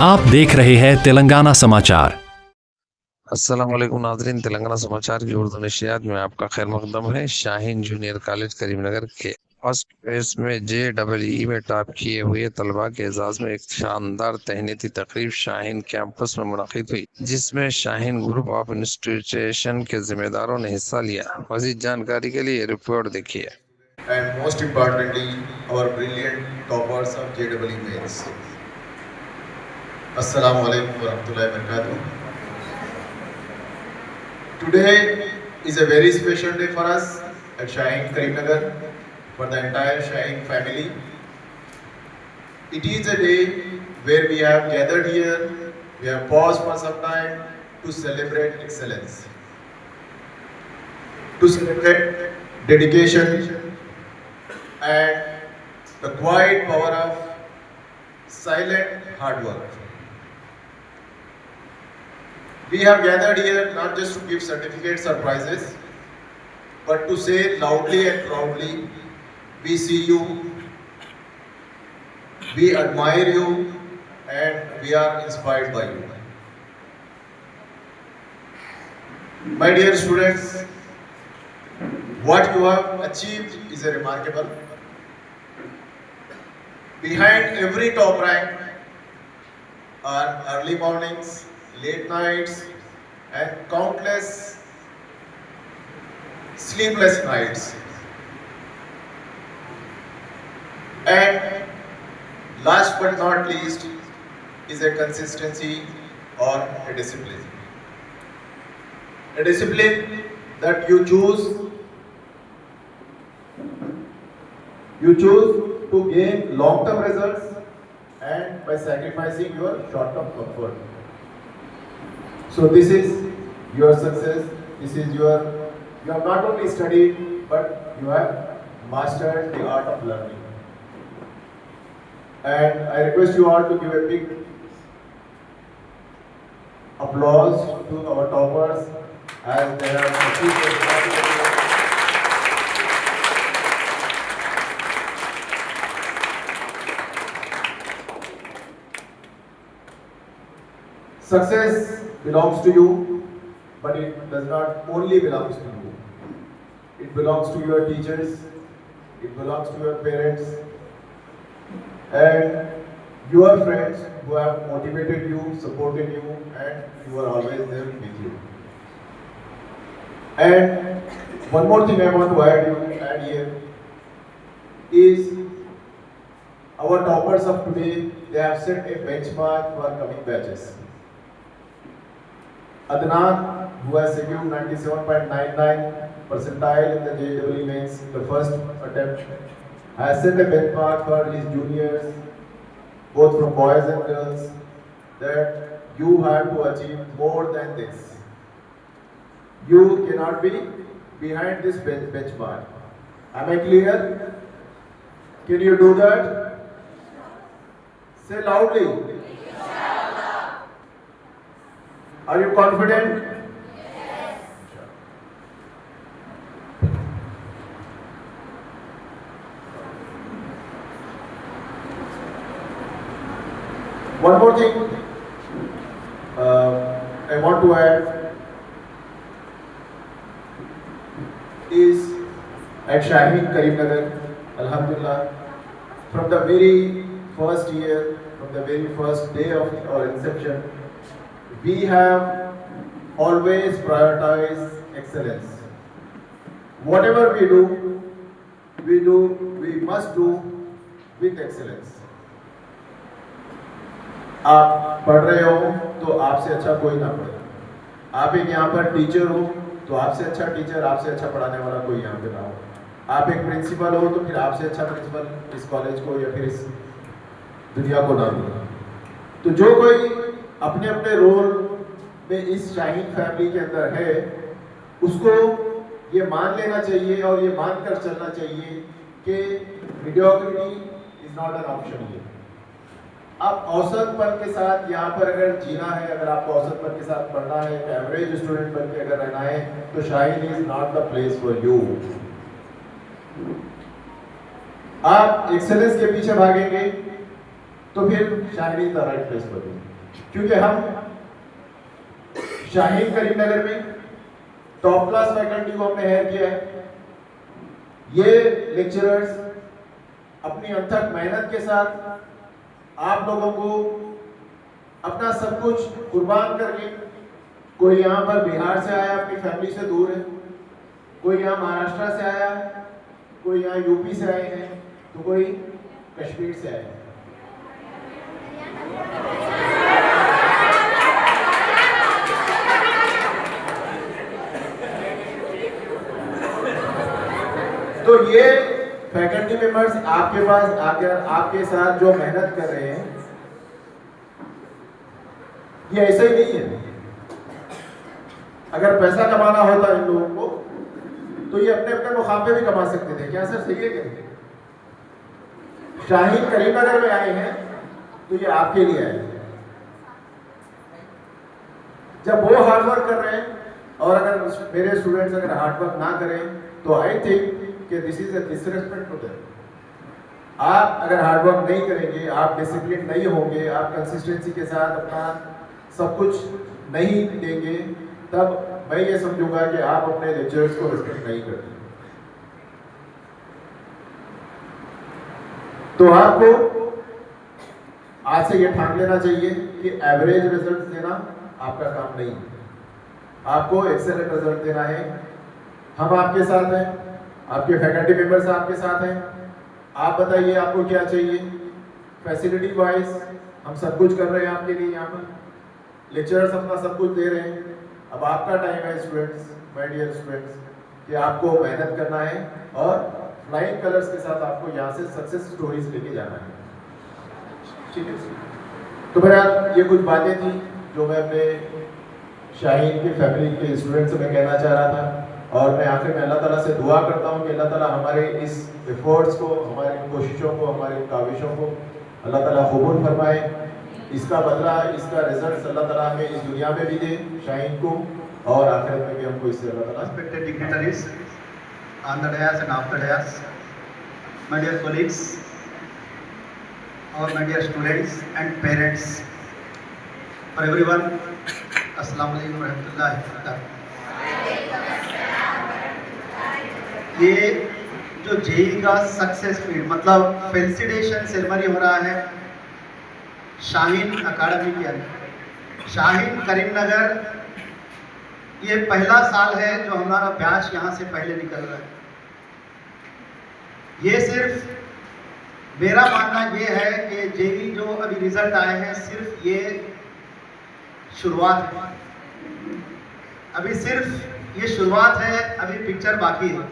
आप देख रहे हैं तेलंगाना समाचार। अस्सलाम वालेकुम नाज़रीन, तेलंगाना समाचार की उर्दू नशियात में आपका खैर मकदम है। शाहीन जूनियर कॉलेज करीमनगर के फर्स्ट फेज में JEE में टॉप किए हुए तलबा के एजाज में एक शानदार तहनीती तकरीब शाहीन कैंपस में मुनक़िद हुई, जिसमें शाहीन ग्रुप ऑफ इंस्टीट्यूशन के जिम्मेदारों ने हिस्सा लिया। मज़ीद जानकारी के लिए रिपोर्ट देखिए। And most importantly, our brilliant toppers of JEE Mains. Assalamu alaikum warahmatullahi wabarakatuh. Today is a very special day for us at Shaheen Karimnagar, for the entire Shaheen family. It is a day where we have gathered here, we have paused for some time to celebrate excellence, to celebrate dedication and the quiet power of silent hard work. We have gathered here not just to give certificates or prizes, but to say loudly and proudly, we see you, we admire you, and we are inspired by you. My dear students, what you have achieved is a remarkable. Behind every top rank are early mornings, late nights, and countless sleepless nights. And last but not least is a consistency or a discipline. A discipline that you choose to gain long-term results and by sacrificing your short-term comfort. So this is your success. This is you have not only studied, but you have mastered the art of learning. And I request you all to give a big applause to our toppers as they have achieved their Success belongs to you, but it does not only belongs to you. It belongs to your teachers, it belongs to your parents, and your friends who have motivated you, supported you, and you are always there with you. And one more thing I want to add here is our toppers of today, they have set a benchmark for coming batches. Adnan, who has secured 97.99 percentile in the JEE Mains, the first attempt, has set a benchmark for his juniors, both from boys and girls, that you have to achieve more than this. You cannot be behind this benchmark. Am I clear? Can you do that? Say loudly. Are you confident? Yes. One more thing I want to add is at Shaheen Karimnagar, Alhamdulillah, from the very first year, from the very first day of our inception, we have always prioritized excellence. Whatever we must do with excellence. आप पढ़ रहे हो तो आपसे अच्छा कोई ना पढ़े। आप एक यहाँ पर टीचर हो तो आपसे अच्छा टीचर, आपसे अच्छा पढ़ाने वाला कोई यहाँ पे ना हो। आप एक प्रिंसिपल हो तो फिर आपसे अच्छा प्रिंसिपल इस कॉलेज को या फिर इस दुनिया को ना मिले। तो जो कोई अपने अपने रोल में इस शाहीन फैमिली के अंदर है, उसको ये मान लेना चाहिए और ये मान कर चलना चाहिए कि mediocrity is not an option here. आप औसतपन के साथ यहाँ पर अगर जीना है, अगर आपको औसतपन के साथ पढ़ना है, एवरेज स्टूडेंट बन के अगर रहना है, तो Shaheen is not the place for you. आप एक्सेलेंस के पीछे भागेंगे तो फिर Shaheen is the right place for you. क्योंकि हम शाहीन करीमनगर में टॉप क्लास फैकल्टी को हमने हायर किया है। ये लेक्चरर्स अपनी अथक मेहनत के साथ आप लोगों को अपना सब कुछ कुर्बान करके, कोई यहाँ पर बिहार से आया, अपनी फैमिली से दूर है, कोई यहाँ महाराष्ट्र से आया है, कोई यहाँ यूपी से आए हैं, तो कोई कश्मीर से आए हैं। तो ये फैकल्टी मेंबर्स आपके पास आकर आपके साथ जो मेहनत कर रहे हैं, ये ऐसे ही नहीं है। अगर पैसा कमाना होता इन लोगों को तो ये अपने अपने मुकाम पे भी कमा सकते थे। क्या सर सही है क्या? शाहीन करीमनगर में आए हैं तो ये आपके लिए आए हैं। जब वो हार्डवर्क कर रहे हैं और अगर मेरे स्टूडेंट्स अगर हार्डवर्क ना करें तो आई थिंक कि this is a disrespect to them. आप अगर हार्डवर्क नहीं करेंगे, आप डिसिप्लिन नहीं होंगे, आप कंसिस्टेंसी के साथ अपना सब कुछ नहीं देंगे, तब मैं ये समझूंगा कि आप अपने लेक्चर्स को रिस्पेक्ट नहीं करते। तो आपको आज से ये ठान लेना चाहिए कि एवरेज रिजल्ट देना आपका काम नहीं है, आपको एक्सेलेंट रिजल्ट देना है। हम आपके साथ हैं, आपके फैकल्टी मेंबर्स आपके साथ हैं। आप बताइए आपको क्या चाहिए। फैसिलिटी वाइज हम सब कुछ कर रहे हैं आपके लिए, यहाँ पर लेक्चरर्स अपना सब कुछ दे रहे हैं। अब आपका टाइम है स्टूडेंट्स, माय डियर स्टूडेंट्स, कि आपको मेहनत करना है और फ्लाइंग कलर्स के साथ आपको यहाँ से सक्सेस स्टोरीज लेके जाना है। ठीक है। तो बहरहाल ये कुछ बातें थी जो मैं अपने शाहीन के फैमिली के स्टूडेंट से मैं कहना चाह रहा था। और मैं आखिर में अल्लाह ताला से दुआ करता हूँ कि अल्लाह ताला हमारे इस एफर्ट्स को, हमारी कोशिशों को, हमारी काविशों को अल्लाह ताला कबूल फरमाए। इसका बदला, इसका रिजल्ट अल्लाह ताला हमें इस दुनिया में भी दे शाहीन को, और आखिरत में भी हमको इससे अल्लाह ताला। Respected dignitaries on the dais and off the dais, my dear colleagues, और my dear students and parents, for everyone, अस्सलाम वालेकुम रहमतुल्लाहि व बरकातहू। ये जो जेई का सक्सेस फील्ड मतलब फेलिसिटेशन सेरेमनी हो रहा है शाहीन अकाडमी के अंदर, शाहीन करीमनगर, ये पहला साल है जो हमारा बैच यहाँ से पहले निकल रहा है। ये सिर्फ मेरा मानना ये है कि जेई जो अभी रिजल्ट आए हैं सिर्फ ये शुरुआत है, अभी सिर्फ ये शुरुआत है, अभी पिक्चर बाकी है।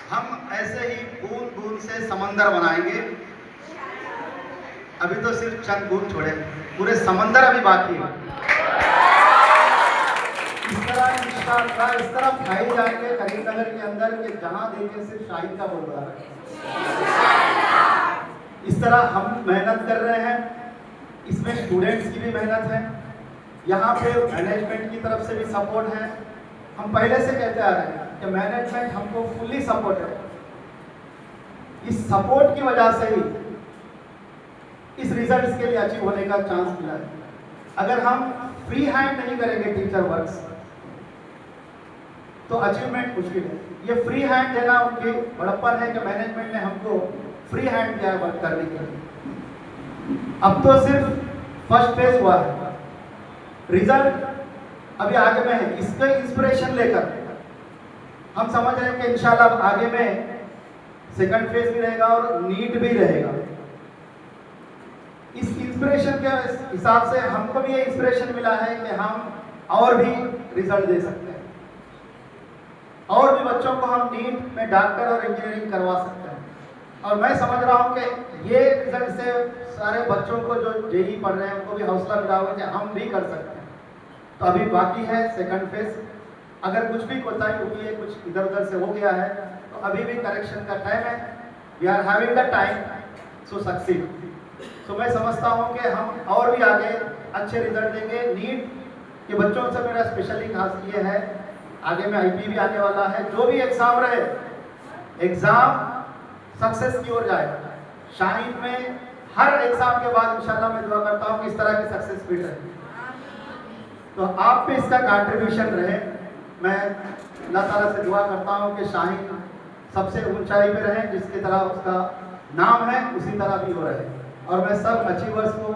हम ऐसे ही बूंद बूंद से समंदर बनाएंगे। अभी तो सिर्फ चंद बूंद छोड़े, पूरे समंदर अभी बाकी है। इस तरह इंशाअल्लाह इस तरह फैल जाएंगे करीमनगर के अंदर कि जहां देखें सिर्फ शाहीन का बोल रहा है। इस तरह हम मेहनत कर रहे हैं, इसमें स्टूडेंट्स की भी मेहनत है, यहाँ पे मैनेजमेंट की तरफ से भी सपोर्ट है। हम पहले से कहते आ रहे हैं कि मैनेजमेंट हमको फुल्ली सपोर्ट है। इस सपोर्ट की वजह से ही इस रिजल्ट्स के लिए अचीव होने का चांस मिला है। अगर हम फ्री हैंड नहीं करेंगे टीचर वर्क्स तो अचीवमेंट मुश्किल है। ये फ्री हैंड देना उनकी बड़प्पन है कि मैनेजमेंट ने हमको फ्री हैंड दिया वर्क करने के लिए। अब तो सिर्फ फर्स्ट फेज हुआ है, रिजल्ट अभी आगे में है। इसका इंस्पिरेशन लेकर हम समझ रहे हैं कि इंशाल्लाह आगे में सेकंड फेज भी रहेगा और नीट भी रहेगा। इस इंस्पिरेशन के हिसाब से हमको भी ये इंस्पिरेशन मिला है कि हम और भी रिजल्ट दे सकते हैं, और भी बच्चों को हम नीट में डॉक्टर और इंजीनियरिंग करवा सकते हैं। और मैं समझ रहा हूँ कि ये रिजल्ट से सारे बच्चों को जो जेई पढ़ रहे हैं उनको भी हौसला मिला होगा कि हम भी कर सकते हैं। तो अभी बाकी है सेकंड फेज। अगर कुछ भी कोताही हुई है, कुछ इधर उधर से हो गया है, तो अभी भी करेक्शन का टाइम है। We are having the time to succeed. तो मैं समझता हूँ कि हम और भी आगे अच्छे रिजल्ट देंगे। नीट के बच्चों से मेरा स्पेशली खास ये है, आगे में आईपी भी आने वाला है। जो भी एग्जाम रहे, एग्जाम सक्सेस की ओर जाएगा। शाहीन में हर एग्जाम के बाद इंशाल्लाह मैं दुआ करता हूँ कि इस तरह की सक्सेस भी रहे। तो आप पे इसका कंट्रीब्यूशन रहे। मैं अल्लाह ताला से दुआ करता हूँ कि शाहीन सबसे ऊंचाई पे रहे, जिसकी तरह उसका नाम है उसी तरह भी हो रहे। और मैं सब अचीवर्स को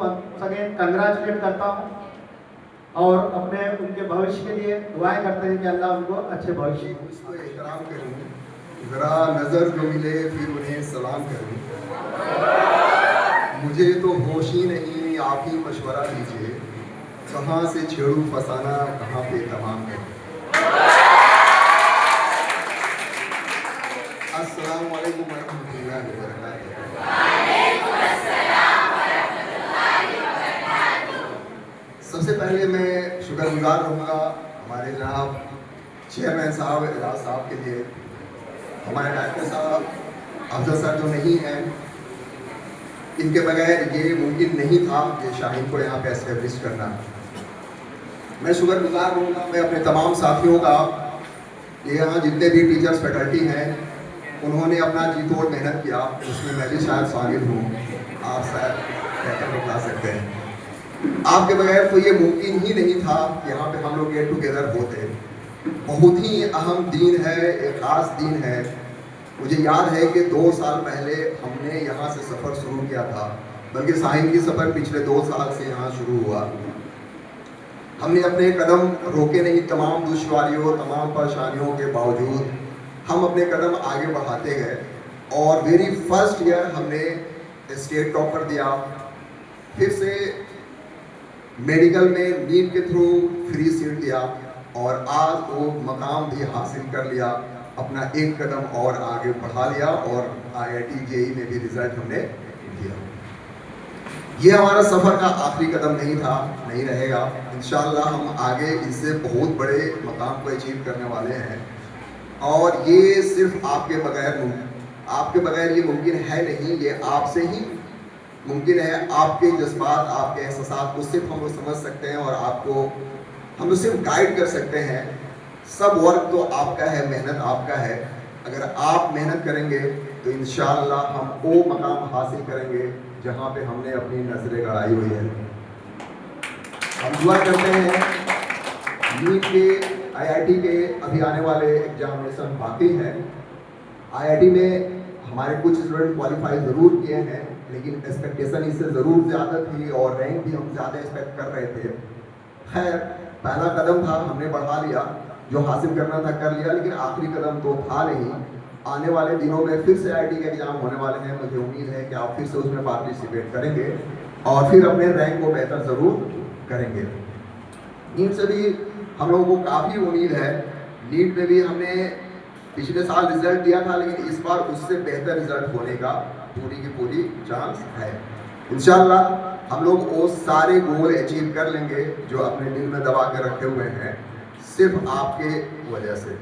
अगेन कंग्रेचुलेट करता हूँ और अपने उनके भविष्य के लिए दुआएं करते हैं कि अल्लाह उनको अच्छे भविष्य को। इसको एहतराम करूँ, ज़रा नज़र जो मिले फिर उन्हें सलाम करूँ। मुझे तो होश ही नहीं, आप ही मशवरा दीजिए, कहाँ से छेड़ू फसाना, कहाँ पे तमाम करूँ। अस्सलाम वालेकुम वरहमतुल्लाहि वबरकातुहू। सबसे पहले मैं शुक्रगुजार रहूँगा हमारे जनाब चेयरमैन साहब एजाज साहब के लिए, हमारे डायरेक्टर साहब अफजल सर जो नहीं हैं, इनके बगैर ये मुमकिन नहीं था कि शाहीन को यहाँ पे एस्टेब्लिश करना। मैं शुक्रगुजार रहूँगा मैं अपने तमाम साथियों का, ये यहाँ जितने भी टीचर्स फैकल्टी हैं उन्होंने अपना जी तोड़ मेहनत किया, उसमें मैं भी शायद शामिल हूँ। आप शायद कहकर बता सकते हैं, आपके बगैर तो ये मुमकिन ही नहीं था कि यहाँ पे हम लोग गेट टुगेदर होते। बहुत ही अहम दिन है, एक ख़ास दिन है। मुझे याद है कि 2 साल पहले हमने यहाँ से सफ़र शुरू किया था, बल्कि शाहीन की सफ़र पिछले 2 साल से यहाँ शुरू हुआ। हमने अपने कदम रोके नहीं, तमाम दुश्वारियों तमाम परेशानियों के बावजूद हम अपने कदम आगे बढ़ाते गए और वेरी फर्स्ट ईयर हमने स्टेट टॉपर दिया, फिर से मेडिकल में नीट के थ्रू फ्री सीट दिया और आज वो मकाम भी हासिल कर लिया, अपना एक कदम और आगे बढ़ा लिया और IIT JEE में भी रिजल्ट हमने दिया। ये हमारा सफ़र का आखिरी कदम नहीं था, नहीं रहेगा। इंशाल्लाह हम आगे इससे बहुत बड़े मकाम को अचीव करने वाले हैं और ये सिर्फ आपके बगैर ये मुमकिन है नहीं, ये आपसे ही मुमकिन है। आपके जज्बात, आपके एहसास को सिर्फ हम लोग समझ सकते हैं और आपको हम लोग सिर्फ गाइड कर सकते हैं। सब वर्क तो आपका है, मेहनत आपका है। अगर आप मेहनत करेंगे तो इंशाअल्लाह हम वो मकाम हासिल करेंगे जहाँ पे हमने अपनी नजरें गड़ाई हुई है। हम दुआ करते हैं नीट के IIT के अभी आने वाले एग्जामिनेशन बाकी हैं। IIT में हमारे कुछ स्टूडेंट क्वालिफाई ज़रूर किए हैं, लेकिन एक्सपेक्टेशन इससे ज़रूर ज़्यादा थी और रैंक भी हम ज़्यादा एक्सपेक्ट कर रहे थे। खैर पहला कदम था, हमने बढ़ा लिया, जो हासिल करना था कर लिया, लेकिन आखिरी कदम तो था नहीं। आने वाले दिनों में फिर से IIT के एग्ज़ाम होने वाले हैं, मुझे उम्मीद है कि आप फिर से उसमें पार्टिसिपेट करेंगे और फिर अपने रैंक को बेहतर ज़रूर करेंगे। नीट से भी हम लोगों को काफ़ी उम्मीद है। नीट में भी हमने पिछले साल रिजल्ट दिया था, लेकिन इस बार उससे बेहतर रिजल्ट होने का पूरी की पूरी चांस है। इंशाल्लाह हम लोग वो सारे गोल अचीव कर लेंगे जो अपने दिल में दबा के रखे हुए हैं, सिर्फ आपके वजह से।